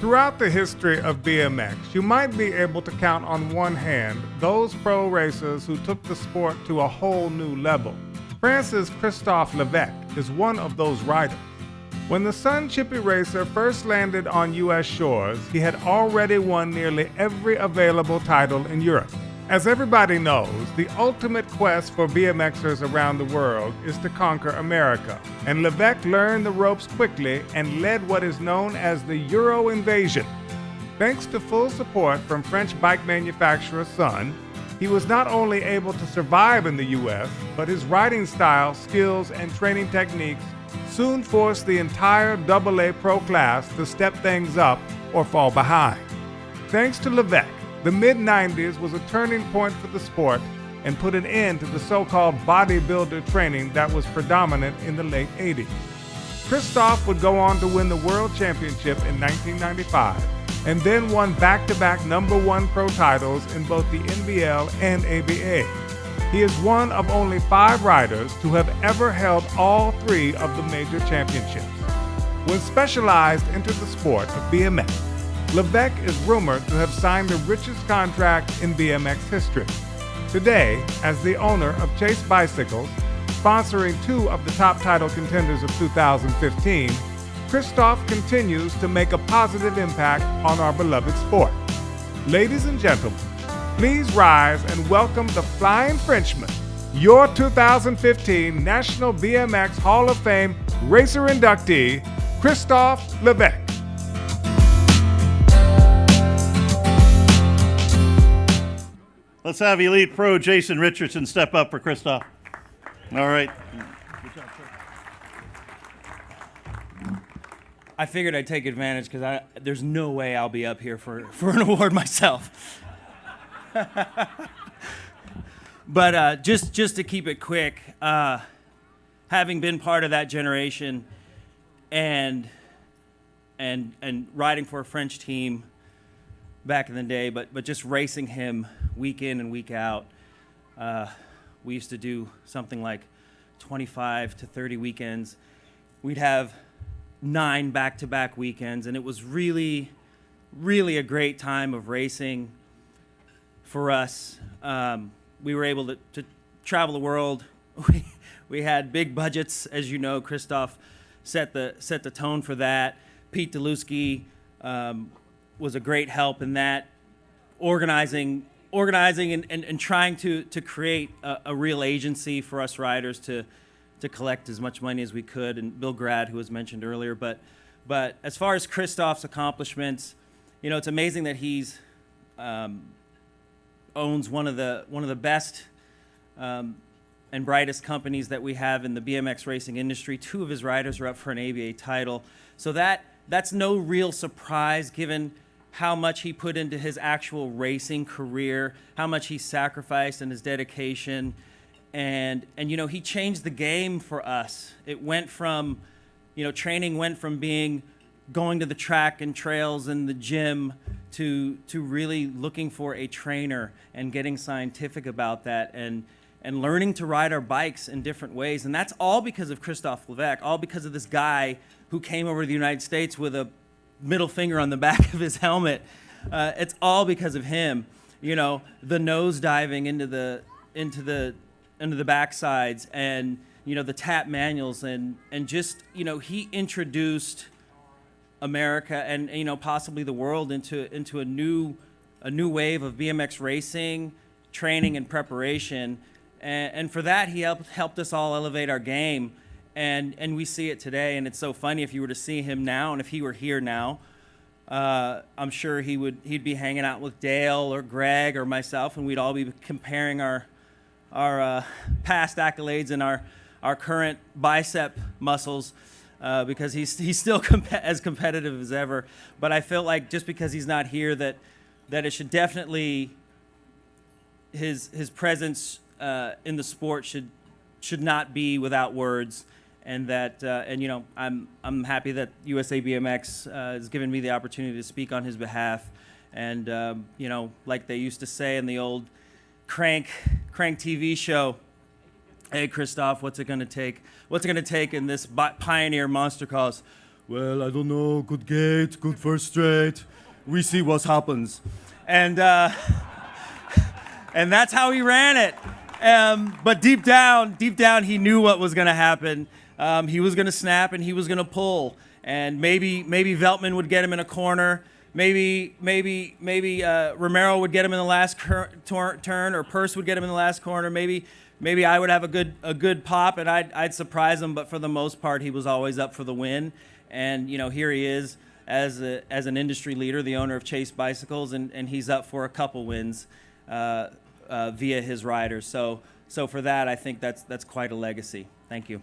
Throughout the history of BMX, you might be able to count on one hand those pro racers who took the sport to a whole new level. France's Christophe Leveque is one of those riders. When the Sunn-Chipie racer first landed on U.S. shores, he had already won nearly every available title in Europe. As everybody knows, the ultimate quest for BMXers around the world is to conquer America, and Leveque learned the ropes quickly and led what is known as the Euro invasion. Thanks to full support from French bike manufacturer Sunn, he was not only able to survive in the U.S., but his riding style, skills, and training techniques soon forced the entire AA Pro class to step things up or fall behind. Thanks to Leveque, the mid-90s was a turning point for the sport and put an end to the so-called bodybuilder training that was predominant in the late 80s. Christophe would go on to win the World Championship in 1995 and then won back-to-back #1 pro titles in both the NBL and ABA. He is one of only 5 riders to have ever held all 3 of the major championships. When Specialized entered the sport of BMX, Leveque is rumored to have signed the richest contract in BMX history. Today, as the owner of Chase Bicycles, sponsoring 2 of the top title contenders of 2015, Christophe continues to make a positive impact on our beloved sport. Ladies and gentlemen, please rise and welcome the Flying Frenchman, your 2015 National BMX Hall of Fame racer inductee, Christophe Leveque. Let's have Elite Pro Jason Richardson step up for Christophe. All right. Good job, sir. I figured I'd take advantage because there's no way I'll be up here for an award myself. But just to keep it quick, having been part of that generation and riding for a French team back in the day, but just racing him week in and week out. We used to do something like 25 to 30 weekends. We'd have 9 back-to-back weekends, and it was really, really a great time of racing for us. We were able to travel the world. We had big budgets, as you know. Christophe set the tone for that. Pete Delusky was a great help in that, organizing and trying to create a real agency for us riders to collect as much money as we could, and Bill Grad, who was mentioned earlier. But as far as Christophe's accomplishments, you know, it's amazing that he's owns one of the best and brightest companies that we have in the BMX racing industry. 2 of his riders are up for an ABA title, so that's no real surprise given how much he put into his actual racing career, how much he sacrificed in his dedication. And you know, he changed the game for us. It went from, you know, training went from being going to the track and trails and the gym to really looking for a trainer and getting scientific about that and learning to ride our bikes in different ways. And that's all because of Christophe Leveque, all because of this guy who came over to the United States with a middle finger on the back of his helmet. It's all because of him. You know, the nose diving into the backsides, and you know, the tap manuals, and just, you know, he introduced America and, you know, possibly the world into a new wave of BMX racing, training, and preparation. And for that, he helped us all elevate our game. And we see it today, and it's so funny if you were to see him now, and if he were here now, I'm sure he'd be hanging out with Dale or Greg or myself, and we'd all be comparing our past accolades and our current bicep muscles, because he's still as competitive as ever. But I feel like just because he's not here, that it should definitely, his presence in the sport should not be without words. And that, and you know, I'm happy that USA BMX has given me the opportunity to speak on his behalf. And you know, like they used to say in the old Crank TV show, "Hey Christophe, what's it gonna take? What's it gonna take in this pioneer monster cause? well, I don't know, good gate, good first straight. We see what happens. And and that's how he ran it. But deep down, he knew what was going to happen. He was going to snap and he was going to pull. And maybe Veltman would get him in a corner. Maybe Romero would get him in the last turn, or Purse would get him in the last corner. Maybe I would have a good pop and I'd surprise him. But for the most part, he was always up for the win. And here he is as an industry leader, the owner of Chase Bicycles, and he's up for a couple wins via his riders. So for that, I think that's quite a legacy. Thank you.